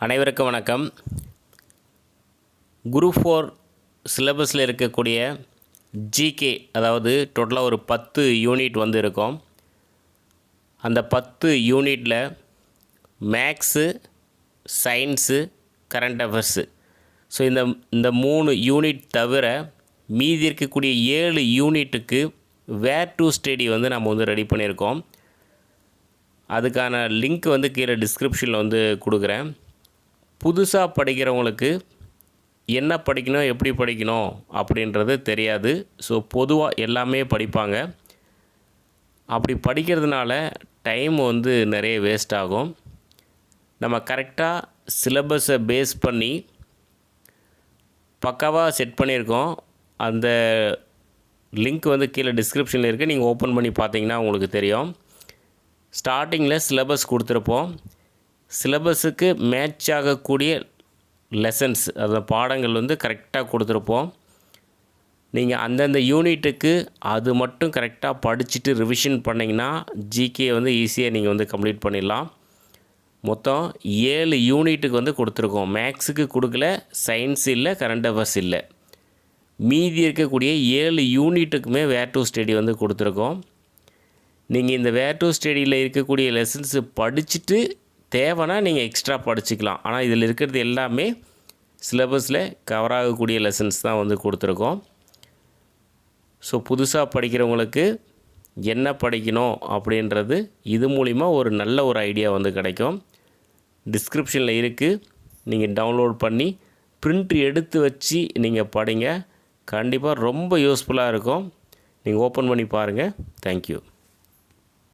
அனைவருக்கும் வணக்கம். குரூப் 4 சிலபஸில் இருக்கக்கூடிய ஜிகே, அதாவது டோட்டலாக ஒரு 10 யூனிட் வந்து இருக்கும். அந்த 10 யூனிட்டில் maths, science, current affairs, so இந்த 3 யூனிட் தவிர மீதி இருக்கக்கூடிய 7 யூனிட்டுக்கு வேர் டு ஸ்டடி வந்து நம்ம வந்து ரெடி பண்ணியிருக்கோம். அதுக்கான லிங்க் வந்து கீழே டிஸ்கிரிப்ஷனில் வந்து கொடுக்குறேன். புதுசாக படிக்கிறவங்களுக்கு என்ன படிக்கணும், எப்படி படிக்கணும் அப்படின்றது தெரியாது. ஸோ பொதுவாக எல்லாமே படிப்பாங்க. அப்படி படிக்கிறதுனால டைம் வந்து நிறைய வேஸ்ட் ஆகும். நம்ம கரெக்டாக சிலபஸை பேஸ் பண்ணி பக்காவாக செட் பண்ணியிருக்கோம். அந்த லிங்க் வந்து கீழே டிஸ்கிரிப்ஷனில் இருக்குது. நீங்கள் ஓப்பன் பண்ணி பார்த்தீங்கன்னா உங்களுக்கு தெரியும். ஸ்டார்டிங்கில் சிலபஸ் கொடுத்துருப்போம். சிலபஸுக்கு மேட்ச் ஆகக்கூடிய லெசன்ஸ், அந்த பாடங்கள் வந்து கரெக்டாக கொடுத்துருப்போம். நீங்கள் அந்தந்த யூனிட்டுக்கு அது மட்டும் கரெக்டாக படிச்சுட்டு ரிவிஷன் பண்ணிங்கன்னா ஜிகே வந்து ஈஸியாக நீங்கள் வந்து கம்ப்ளீட் பண்ணிடலாம். மொத்தம் 7 யூனிட்டுக்கு வந்து கொடுத்துருக்கோம். மேக்ஸுக்கு கொடுக்கல, சயின்ஸ் இல்லை, கரண்ட் அஃபேர்ஸ் இல்லை. மீதி இருக்கக்கூடிய 7 யூனிட்டுக்குமே வேர் டு ஸ்டடி வந்து கொடுத்துருக்கோம். நீங்கள் இந்த வேர் டு ஸ்டடியில் இருக்கக்கூடிய லெசன்ஸு படிச்சுட்டு தேவைன்னா நீங்கள் எக்ஸ்ட்ரா படிச்சுக்கலாம். ஆனால் இதில் இருக்கிறது எல்லாமே சிலபஸில் கவர் ஆகக்கூடிய லெசன்ஸ் தான் வந்து கொடுத்துருக்கோம். ஸோ புதுசாக படிக்கிறவங்களுக்கு என்ன படிக்கணும் அப்படின்றது இது மூலிமா ஒரு நல்ல ஒரு ஐடியா வந்து கிடைக்கும். டிஸ்கிரிப்ஷனில் இருக்குது. நீங்கள் டவுன்லோட் பண்ணி பிரிண்ட் எடுத்து வச்சு நீங்கள் படிங்க. கண்டிப்பாக ரொம்ப யூஸ்ஃபுல்லாக இருக்கும். நீங்கள் ஓப்பன் பண்ணி பாருங்கள். தேங்க்யூ.